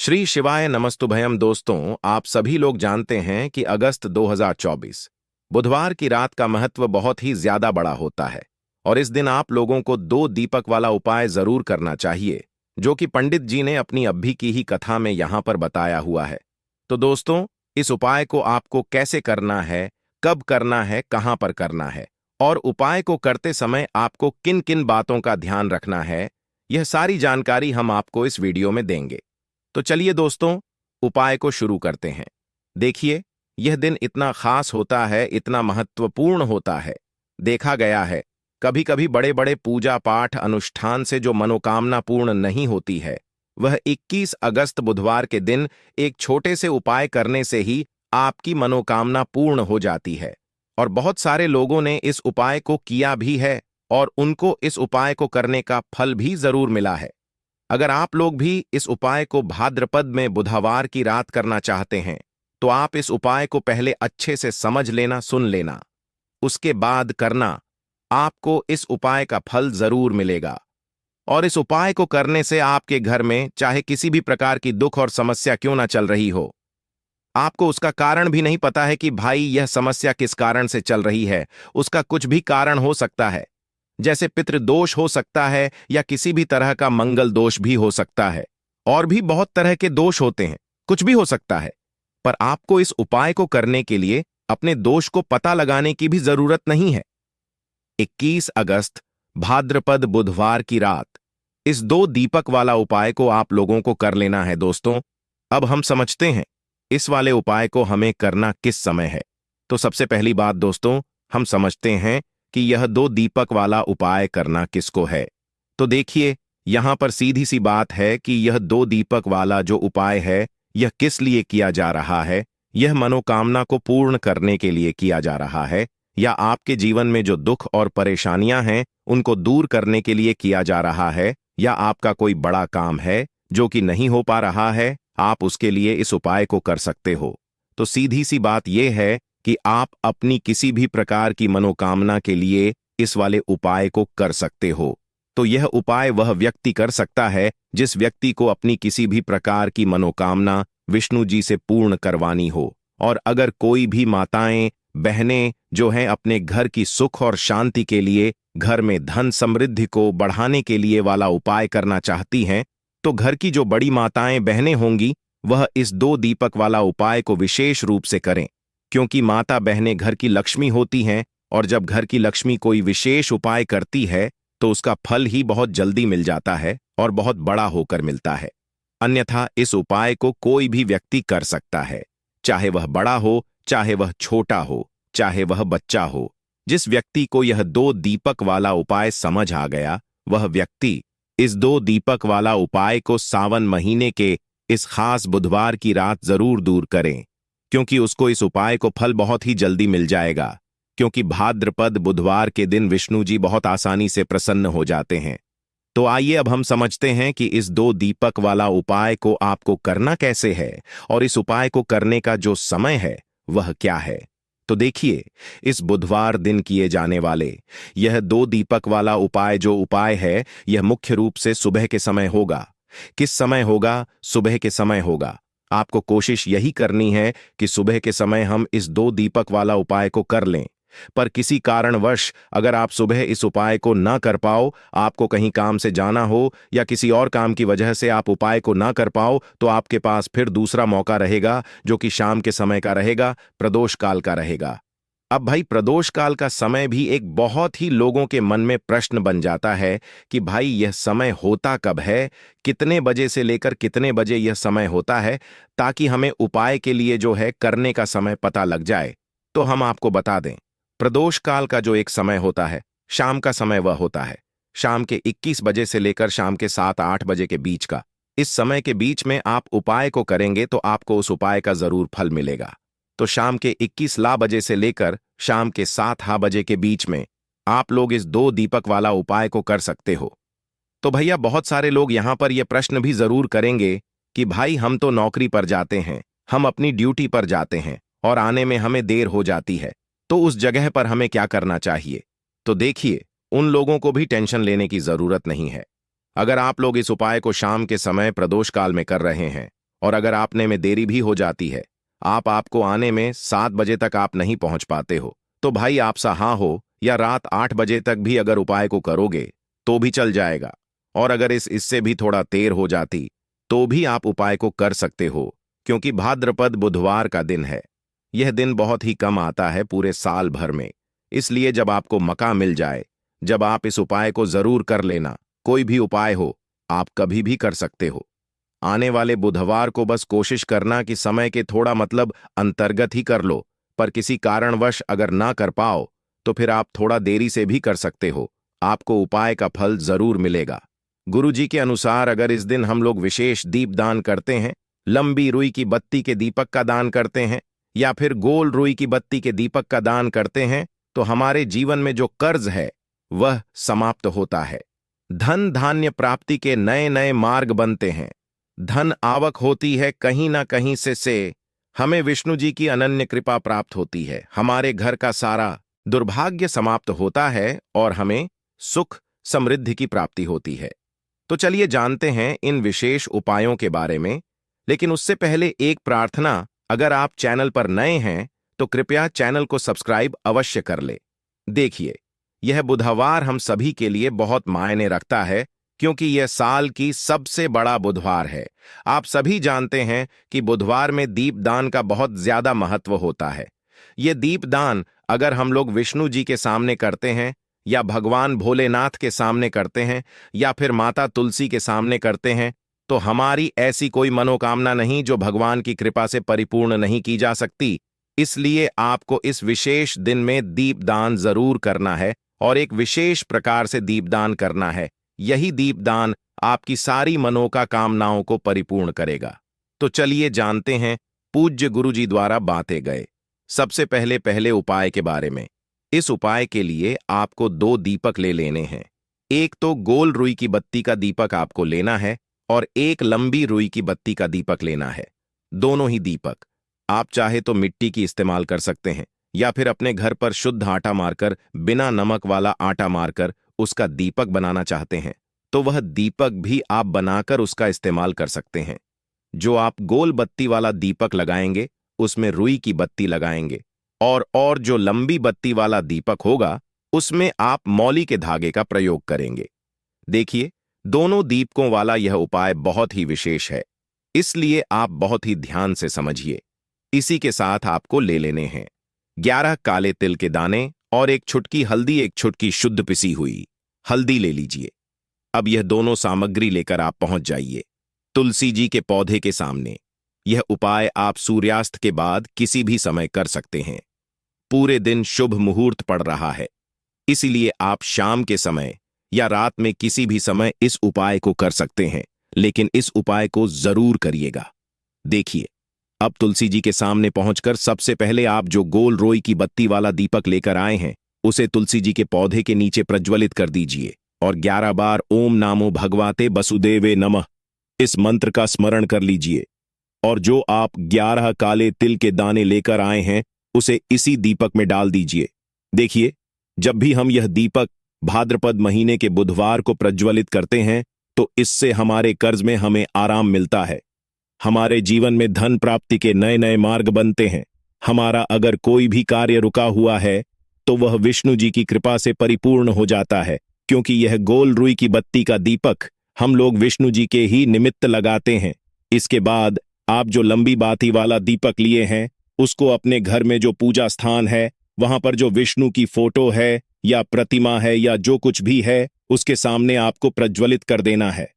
श्री शिवाय नमस्तुभयम। दोस्तों, आप सभी लोग जानते हैं कि अगस्त 2024 बुधवार की रात का महत्व बहुत ही ज्यादा बड़ा होता है और इस दिन आप लोगों को दो दीपक वाला उपाय जरूर करना चाहिए, जो कि पंडित जी ने अपनी अभी की ही कथा में यहां पर बताया हुआ है। तो दोस्तों, इस उपाय को आपको कैसे करना है, कब करना है, कहां पर करना है और उपाय को करते समय आपको किन किन बातों का ध्यान रखना है, यह सारी जानकारी हम आपको इस वीडियो में देंगे। तो चलिए दोस्तों, उपाय को शुरू करते हैं। देखिए, यह दिन इतना खास होता है, इतना महत्वपूर्ण होता है। देखा गया है, कभी कभी बड़े बड़े पूजा पाठ अनुष्ठान से जो मनोकामना पूर्ण नहीं होती है, वह 21 अगस्त बुधवार के दिन एक छोटे से उपाय करने से ही आपकी मनोकामना पूर्ण हो जाती है। और बहुत सारे लोगों ने इस उपाय को किया भी है और उनको इस उपाय को करने का फल भी जरूर मिला है। अगर आप लोग भी इस उपाय को भाद्रपद में बुधवार की रात करना चाहते हैं, तो आप इस उपाय को पहले अच्छे से समझ लेना, सुन लेना, उसके बाद करना। आपको इस उपाय का फल जरूर मिलेगा। और इस उपाय को करने से आपके घर में चाहे किसी भी प्रकार की दुख और समस्या क्यों ना चल रही हो, आपको उसका कारण भी नहीं पता है कि भाई यह समस्या किस कारण से चल रही है, उसका कुछ भी कारण हो सकता है। जैसे पितृदोष हो सकता है या किसी भी तरह का मंगल दोष भी हो सकता है, और भी बहुत तरह के दोष होते हैं, कुछ भी हो सकता है। पर आपको इस उपाय को करने के लिए अपने दोष को पता लगाने की भी जरूरत नहीं है। 21 अगस्त भाद्रपद बुधवार की रात इस दो दीपक वाला उपाय को आप लोगों को कर लेना है। दोस्तों, अब हम समझते हैं इस वाले उपाय को हमें करना किस समय है। तो सबसे पहली बात दोस्तों, हम समझते हैं कि यह दो दीपक वाला उपाय करना किसको है। तो देखिए, यहां पर सीधी सी बात है कि यह दो दीपक वाला जो उपाय है, यह किस लिए किया जा रहा है। यह मनोकामना को पूर्ण करने के लिए किया जा रहा है, या आपके जीवन में जो दुख और परेशानियां हैं उनको दूर करने के लिए किया जा रहा है, या आपका कोई बड़ा काम है जो कि नहीं हो पा रहा है, आप उसके लिए इस उपाय को कर सकते हो। तो सीधी सी बात यह है कि आप अपनी किसी भी प्रकार की मनोकामना के लिए इस वाले उपाय को कर सकते हो। तो यह उपाय वह व्यक्ति कर सकता है जिस व्यक्ति को अपनी किसी भी प्रकार की मनोकामना विष्णु जी से पूर्ण करवानी हो। और अगर कोई भी माताएं, बहनें जो हैं अपने घर की सुख और शांति के लिए, घर में धन समृद्धि को बढ़ाने के लिए वाला उपाय करना चाहती हैं, तो घर की जो बड़ी माताएं, बहनें होंगी, वह इस दो दीपक वाला उपाय को विशेष रूप से करें। क्योंकि माता बहनें घर की लक्ष्मी होती हैं, और जब घर की लक्ष्मी कोई विशेष उपाय करती है तो उसका फल ही बहुत जल्दी मिल जाता है और बहुत बड़ा होकर मिलता है। अन्यथा इस उपाय को कोई भी व्यक्ति कर सकता है, चाहे वह बड़ा हो, चाहे वह छोटा हो, चाहे वह बच्चा हो। जिस व्यक्ति को यह दो दीपक वाला उपाय समझ आ गया, वह व्यक्ति इस दो दीपक वाला उपाय को सावन महीने के इस खास बुधवार की रात जरूर दूर करें, क्योंकि उसको इस उपाय को फल बहुत ही जल्दी मिल जाएगा। क्योंकि भाद्रपद बुधवार के दिन विष्णु जी बहुत आसानी से प्रसन्न हो जाते हैं। तो आइए अब हम समझते हैं कि इस दो दीपक वाला उपाय को आपको करना कैसे है और इस उपाय को करने का जो समय है वह क्या है। तो देखिए, इस बुधवार दिन किए जाने वाले यह दो दीपक वाला उपाय जो उपाय है, यह मुख्य रूप से सुबह के समय होगा। किस समय होगा? सुबह के समय होगा। आपको कोशिश यही करनी है कि सुबह के समय हम इस दो दीपक वाला उपाय को कर लें। पर किसी कारणवश अगर आप सुबह इस उपाय को ना कर पाओ, आपको कहीं काम से जाना हो या किसी और काम की वजह से आप उपाय को ना कर पाओ, तो आपके पास फिर दूसरा मौका रहेगा, जो कि शाम के समय का रहेगा, प्रदोष काल का रहेगा। अब भाई, प्रदोष काल का समय भी एक बहुत ही लोगों के मन में प्रश्न बन जाता है कि भाई यह समय होता कब है, कितने बजे से लेकर कितने बजे यह समय होता है, ताकि हमें उपाय के लिए जो है करने का समय पता लग जाए। तो हम आपको बता दें, प्रदोष काल का जो एक समय होता है, शाम का समय, वह होता है शाम के 21 बजे से लेकर शाम के 7-8 बजे के बीच का। इस समय के बीच में आप उपाय को करेंगे तो आपको उस उपाय का जरूर फल मिलेगा। तो शाम के 21 ला बजे से लेकर शाम के 7 हा बजे के बीच में आप लोग इस दो दीपक वाला उपाय को कर सकते हो। तो भैया, बहुत सारे लोग यहां पर यह प्रश्न भी जरूर करेंगे कि भाई हम तो नौकरी पर जाते हैं, हम अपनी ड्यूटी पर जाते हैं और आने में हमें देर हो जाती है, तो उस जगह पर हमें क्या करना चाहिए। तो देखिए, उन लोगों को भी टेंशन लेने की जरूरत नहीं है। अगर आप लोग इस उपाय को शाम के समय प्रदोष काल में कर रहे हैं और अगर आपने में देरी भी हो जाती है, आपको आने में 7 बजे तक आप नहीं पहुंच पाते हो, तो भाई आप हाँ हो या रात 8 बजे तक भी अगर उपाय को करोगे तो भी चल जाएगा। और अगर इससे भी थोड़ा देर हो जाती तो भी आप उपाय को कर सकते हो, क्योंकि भाद्रपद बुधवार का दिन है। यह दिन बहुत ही कम आता है पूरे साल भर में, इसलिए जब आपको मौका मिल जाए, जब आप इस उपाय को जरूर कर लेना। कोई भी उपाय हो, आप कभी भी कर सकते हो। आने वाले बुधवार को बस कोशिश करना कि समय के थोड़ा अंतर्गत ही कर लो, पर किसी कारणवश अगर ना कर पाओ तो फिर आप थोड़ा देरी से भी कर सकते हो। आपको उपाय का फल जरूर मिलेगा। गुरुजी के अनुसार अगर इस दिन हम लोग विशेष दीप दान करते हैं, लंबी रुई की बत्ती के दीपक का दान करते हैं या फिर गोल रुई की बत्ती के दीपक का दान करते हैं, तो हमारे जीवन में जो कर्ज है वह समाप्त होता है। धन धान्य प्राप्ति के नए नए मार्ग बनते हैं। धन आवक होती है कहीं ना कहीं से हमें विष्णु जी की अनन्य कृपा प्राप्त होती है। हमारे घर का सारा दुर्भाग्य समाप्त होता है और हमें सुख समृद्धि की प्राप्ति होती है। तो चलिए जानते हैं इन विशेष उपायों के बारे में, लेकिन उससे पहले एक प्रार्थना। अगर आप चैनल पर नए हैं तो कृपया चैनल को सब्सक्राइब अवश्य कर ले। देखिए, यह बुधवार हम सभी के लिए बहुत मायने रखता है, क्योंकि यह साल की सबसे बड़ा बुधवार है। आप सभी जानते हैं कि बुधवार में दीपदान का बहुत ज्यादा महत्व होता है। यह दीपदान अगर हम लोग विष्णु जी के सामने करते हैं या भगवान भोलेनाथ के सामने करते हैं या फिर माता तुलसी के सामने करते हैं, तो हमारी ऐसी कोई मनोकामना नहीं जो भगवान की कृपा से परिपूर्ण नहीं की जा सकती। इसलिए आपको इस विशेष दिन में दीपदान जरूर करना है और एक विशेष प्रकार से दीपदान करना है। यही दीपदान आपकी सारी मनोकामनाओं को परिपूर्ण करेगा। तो चलिए जानते हैं पूज्य गुरु जी द्वारा बांटे गए सबसे पहले उपाय के बारे में। इस उपाय के लिए आपको 2 दीपक ले लेने हैं। एक तो गोल रुई की बत्ती का दीपक आपको लेना है और एक लंबी रुई की बत्ती का दीपक लेना है। दोनों ही दीपक आप चाहे तो मिट्टी की इस्तेमाल कर सकते हैं या फिर अपने घर पर शुद्ध आटा मारकर, बिना नमक वाला आटा मारकर उसका दीपक बनाना चाहते हैं तो वह दीपक भी आप बनाकर उसका इस्तेमाल कर सकते हैं। जो आप गोल बत्ती वाला दीपक लगाएंगे उसमें रुई की बत्ती लगाएंगे और जो लंबी बत्ती वाला दीपक होगा उसमें आप मौली के धागे का प्रयोग करेंगे। देखिए, दोनों दीपकों वाला यह उपाय बहुत ही विशेष है, इसलिए आप बहुत ही ध्यान से समझिए। इसी के साथ आपको ले लेने हैं 11 काले तिल के दाने और एक छुटकी हल्दी, एक छुटकी शुद्ध पिसी हुई हल्दी ले लीजिए। अब यह दोनों सामग्री लेकर आप पहुंच जाइए तुलसी जी के पौधे के सामने। यह उपाय आप सूर्यास्त के बाद किसी भी समय कर सकते हैं। पूरे दिन शुभ मुहूर्त पड़ रहा है, इसीलिए आप शाम के समय या रात में किसी भी समय इस उपाय को कर सकते हैं, लेकिन इस उपाय को जरूर करिएगा। देखिए, अब तुलसी जी के सामने पहुंचकर सबसे पहले आप जो गोल रोई की बत्ती वाला दीपक लेकर आए हैं उसे तुलसी जी के पौधे के नीचे प्रज्वलित कर दीजिए और 11 बार ओम नामो भगवते वसुदेवे नमः इस मंत्र का स्मरण कर लीजिए। और जो आप 11 काले तिल के दाने लेकर आए हैं उसे इसी दीपक में डाल दीजिए। देखिए, जब भी हम यह दीपक भाद्रपद महीने के बुधवार को प्रज्वलित करते हैं तो इससे हमारे कर्ज में हमें आराम मिलता है। हमारे जीवन में धन प्राप्ति के नए नए मार्ग बनते हैं। हमारा अगर कोई भी कार्य रुका हुआ है तो वह विष्णु जी की कृपा से परिपूर्ण हो जाता है, क्योंकि यह गोल रुई की बत्ती का दीपक हम लोग विष्णु जी के ही निमित्त लगाते हैं। इसके बाद आप जो लंबी बाती वाला दीपक लिए हैं उसको अपने घर में जो पूजा स्थान है वहां पर जो विष्णु की फोटो है या प्रतिमा है या जो कुछ भी है उसके सामने आपको प्रज्वलित कर देना है।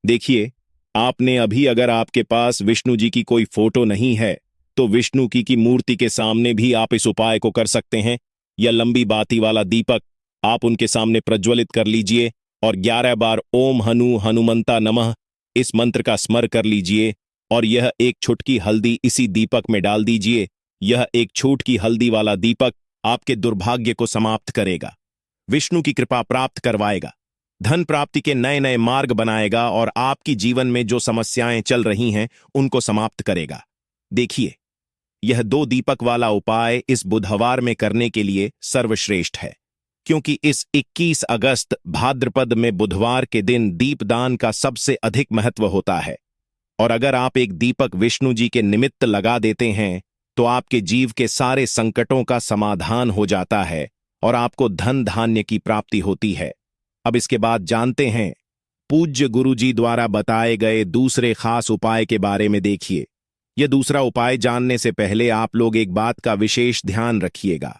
देखिए, आपने अभी अगर आपके पास विष्णु जी की कोई फोटो नहीं है तो विष्णु की मूर्ति के सामने भी आप इस उपाय को कर सकते हैं। या लंबी बाती वाला दीपक आप उनके सामने प्रज्वलित कर लीजिए और 11 बार ओम हनुमंता नमः इस मंत्र का स्मर कर लीजिए और यह एक छुटकी हल्दी इसी दीपक में डाल दीजिए। यह एक छूटकी हल्दी वाला दीपक आपके दुर्भाग्य को समाप्त करेगा, विष्णु की कृपा प्राप्त करवाएगा, धन प्राप्ति के नए नए मार्ग बनाएगा और आपकी जीवन में जो समस्याएं चल रही हैं उनको समाप्त करेगा। देखिए, यह 2 दीपक वाला उपाय इस बुधवार में करने के लिए सर्वश्रेष्ठ है, क्योंकि इस 21 अगस्त भाद्रपद में बुधवार के दिन दीपदान का सबसे अधिक महत्व होता है और अगर आप एक दीपक विष्णु जी के निमित्त लगा देते हैं तो आपके जीव के सारे संकटों का समाधान हो जाता है और आपको धन धान्य की प्राप्ति होती है। अब इसके बाद जानते हैं पूज्य गुरु जी द्वारा बताए गए दूसरे खास उपाय के बारे में। देखिए, यह दूसरा उपाय जानने से पहले आप लोग एक बात का विशेष ध्यान रखिएगा।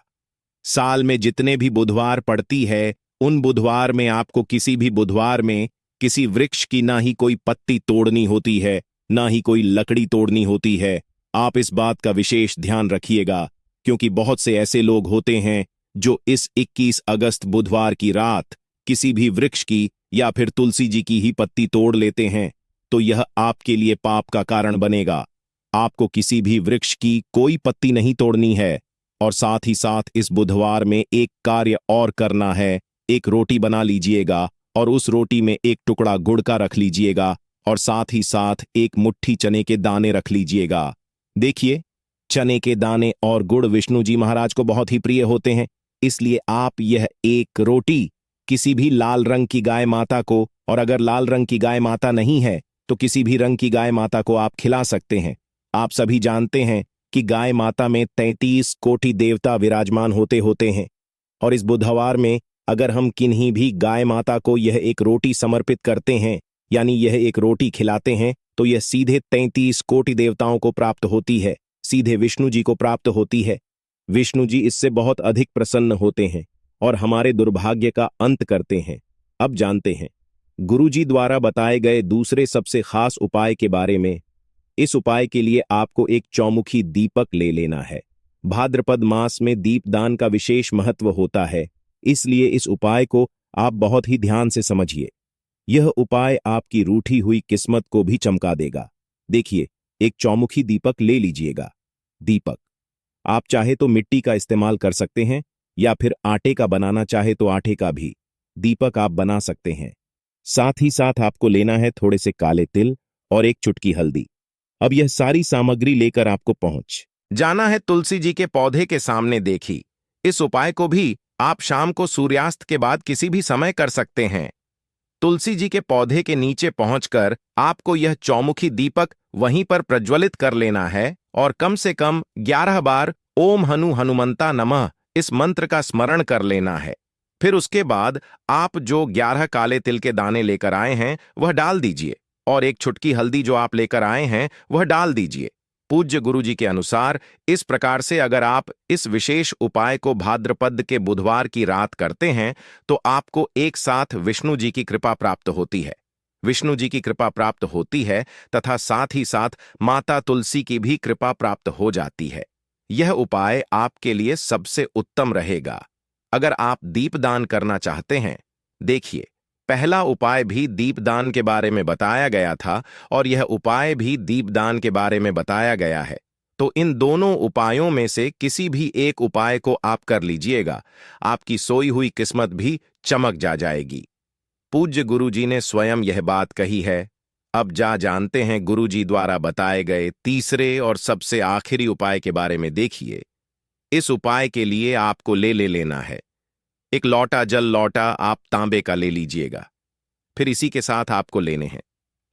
साल में जितने भी बुधवार पड़ती है, उन बुधवार में आपको किसी भी बुधवार में किसी वृक्ष की ना ही कोई पत्ती तोड़नी होती है, ना ही कोई लकड़ी तोड़नी होती है। आप इस बात का विशेष ध्यान रखिएगा, क्योंकि बहुत से ऐसे लोग होते हैं जो इस 21 अगस्त बुधवार की रात किसी भी वृक्ष की या फिर तुलसी जी की ही पत्ती तोड़ लेते हैं, तो यह आपके लिए पाप का कारण बनेगा। आपको किसी भी वृक्ष की कोई पत्ती नहीं तोड़नी है। और साथ ही साथ इस बुधवार में एक कार्य और करना है। एक रोटी बना लीजिएगा और उस रोटी में एक टुकड़ा गुड़ का रख लीजिएगा और साथ ही साथ एक मुट्ठी चने के दाने रख लीजिएगा। देखिए, चने के दाने और गुड़ विष्णु जी महाराज को बहुत ही प्रिय होते हैं, इसलिए आप यह एक रोटी किसी भी लाल रंग की गाय माता को, और अगर लाल रंग की गाय माता नहीं है तो किसी भी रंग की गाय माता को आप खिला सकते हैं। आप सभी जानते हैं कि गाय माता में 33 कोटि देवता विराजमान होते हैं, और इस बुधवार में अगर हम किन्हीं भी गाय माता को यह एक रोटी समर्पित करते हैं, यानी यह एक रोटी खिलाते हैं, तो यह सीधे 33 कोटि देवताओं को प्राप्त होती है, सीधे विष्णु जी को प्राप्त होती है। विष्णु जी इससे बहुत अधिक प्रसन्न होते हैं और हमारे दुर्भाग्य का अंत करते हैं। अब जानते हैं गुरु जी द्वारा बताए गए दूसरे सबसे खास उपाय के बारे में। इस उपाय के लिए आपको एक चौमुखी दीपक ले लेना है। भाद्रपद मास में दीपदान का विशेष महत्व होता है, इसलिए इस उपाय को आप बहुत ही ध्यान से समझिए। यह उपाय आपकी रूठी हुई किस्मत को भी चमका देगा। देखिए, एक चौमुखी दीपक ले लीजिएगा। दीपक आप चाहे तो मिट्टी का इस्तेमाल कर सकते हैं या फिर आटे का बनाना चाहे तो आटे का भी दीपक आप बना सकते हैं। साथ ही साथ आपको लेना है थोड़े से काले तिल और एक चुटकी हल्दी। अब यह सारी सामग्री लेकर आपको पहुंच जाना है तुलसी जी के पौधे के सामने। देखी, इस उपाय को भी आप शाम को सूर्यास्त के बाद किसी भी समय कर सकते हैं। तुलसी जी के पौधे के नीचे पहुंचकर आपको यह चौमुखी दीपक वहीं पर प्रज्वलित कर लेना है और कम से कम 11 बार ओम हनुमंता नमः इस मंत्र का स्मरण कर लेना है। फिर उसके बाद आप जो 11 काले तिल के दाने लेकर आए हैं वह डाल दीजिए और एक चुटकी हल्दी जो आप लेकर आए हैं वह डाल दीजिए। पूज्य गुरु जी के अनुसार इस प्रकार से अगर आप इस विशेष उपाय को भाद्रपद के बुधवार की रात करते हैं तो आपको एक साथ विष्णु जी की कृपा प्राप्त होती है। विष्णु जी की कृपा प्राप्त होती है तथा साथ ही साथ माता तुलसी की भी कृपा प्राप्त हो जाती है। यह उपाय आपके लिए सबसे उत्तम रहेगा अगर आप दीपदान करना चाहते हैं। देखिए, पहला उपाय भी दीपदान के बारे में बताया गया था और यह उपाय भी दीपदान के बारे में बताया गया है, तो इन दोनों उपायों में से किसी भी एक उपाय को आप कर लीजिएगा, आपकी सोई हुई किस्मत भी चमक जाएगी। पूज्य गुरु जी ने स्वयं यह बात कही है। अब जानते हैं गुरु जी द्वारा बताए गए तीसरे और सबसे आखिरी उपाय के बारे में। देखिए, इस उपाय के लिए आपको लेना है एक लौटा जल। लौटा आप तांबे का ले लीजिएगा। फिर इसी के साथ आपको लेने हैं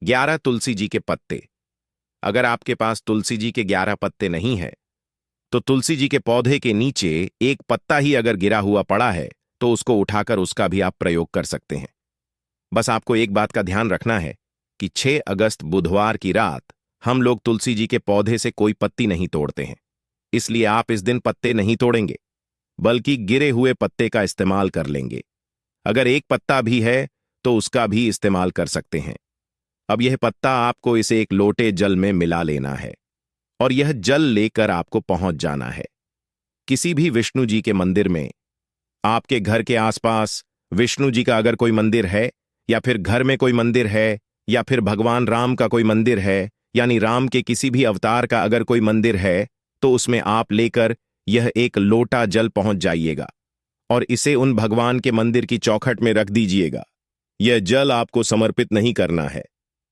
11 तुलसी जी के पत्ते। अगर आपके पास तुलसी जी के 11 पत्ते नहीं है तो तुलसी जी के पौधे के नीचे एक पत्ता ही अगर गिरा हुआ पड़ा है तो उसको उठाकर उसका भी आप प्रयोग कर सकते हैं। बस आपको एक बात का ध्यान रखना है कि 6 अगस्त बुधवार की रात हम लोग तुलसी जी के पौधे से कोई पत्ती नहीं तोड़ते हैं, इसलिए आप इस दिन पत्ते नहीं तोड़ेंगे बल्कि गिरे हुए पत्ते का इस्तेमाल कर लेंगे। अगर एक पत्ता भी है तो उसका भी इस्तेमाल कर सकते हैं। अब यह पत्ता आपको इसे एक लोटे जल में मिला लेना है और यह जल लेकर आपको पहुंच जाना है किसी भी विष्णु जी के मंदिर में। आपके घर के आसपास विष्णु जी का अगर कोई मंदिर है या फिर घर में कोई मंदिर है या फिर भगवान राम का कोई मंदिर है, यानी राम के किसी भी अवतार का अगर कोई मंदिर है, तो उसमें आप लेकर यह एक लोटा जल पहुंच जाइएगा और इसे उन भगवान के मंदिर की चौखट में रख दीजिएगा। यह जल आपको समर्पित नहीं करना है,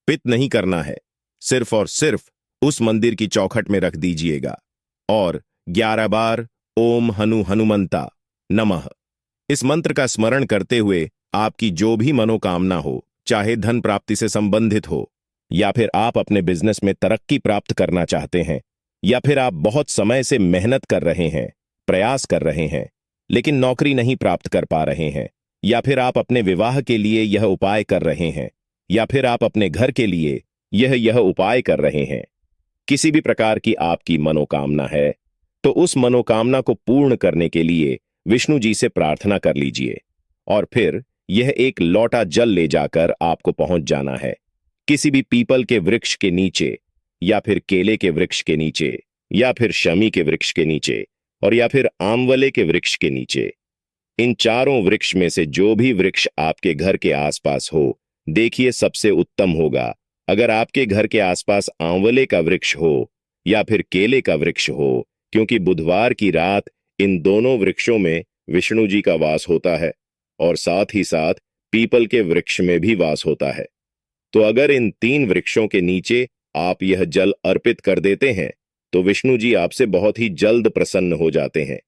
पित नहीं करना है, सिर्फ और सिर्फ उस मंदिर की चौखट में रख दीजिएगा और 11 बार ओम हनुमंता नमः इस मंत्र का स्मरण करते हुए आपकी जो भी मनोकामना हो, चाहे धन प्राप्ति से संबंधित हो या फिर आप अपने बिजनेस में तरक्की प्राप्त करना चाहते हैं, या फिर आप बहुत समय से मेहनत कर रहे हैं, प्रयास कर रहे हैं, लेकिन नौकरी नहीं प्राप्त कर पा रहे हैं, या फिर आप अपने विवाह के लिए यह उपाय कर रहे हैं, या फिर आप अपने घर के लिए यह उपाय कर रहे हैं। किसी भी प्रकार की आपकी मनोकामना है, तो उस मनोकामना को पूर्ण करने के लिए विष्णु जी से प्रार्थना कर लीजिए, और फिर यह एक लौटा जल ले जाकर आपको पहुंच जाना है किसी भी पीपल के वृक्ष के नीचे, या फिर केले के वृक्ष के नीचे, या फिर शमी के वृक्ष के नीचे, और या फिर आंवले के वृक्ष के नीचे। इन चारों वृक्ष में से जो भी वृक्ष आपके घर के आसपास हो, देखिए सबसे उत्तम होगा अगर आपके घर के आसपास आंवले का वृक्ष हो या फिर केले का वृक्ष हो, क्योंकि बुधवार की रात इन दोनों वृक्षों में विष्णु जी का वास होता है और साथ ही साथ पीपल के वृक्ष में भी वास होता है। तो अगर इन तीन वृक्षों के नीचे आप यह जल अर्पित कर देते हैं तो विष्णु जी आपसे बहुत ही जल्द प्रसन्न हो जाते हैं।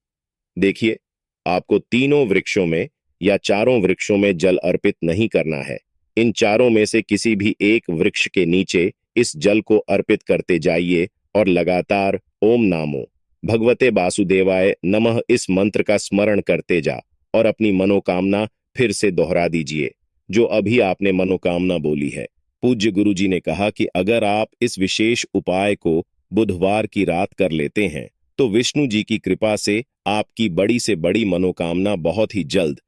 देखिए, आपको तीनों वृक्षों में या चारों वृक्षों में जल अर्पित नहीं करना है। इन चारों में से किसी भी एक वृक्ष के नीचे इस जल को अर्पित करते जाइए और लगातार ओम नामो भगवते वासुदेवाय नमः इस मंत्र का स्मरण करते जा और अपनी मनोकामना फिर से दोहरा दीजिए जो अभी आपने मनोकामना बोली है। पूज्य गुरु जी ने कहा कि अगर आप इस विशेष उपाय को बुधवार की रात कर लेते हैं तो विष्णु जी की कृपा से आपकी बड़ी से बड़ी मनोकामना बहुत ही जल्द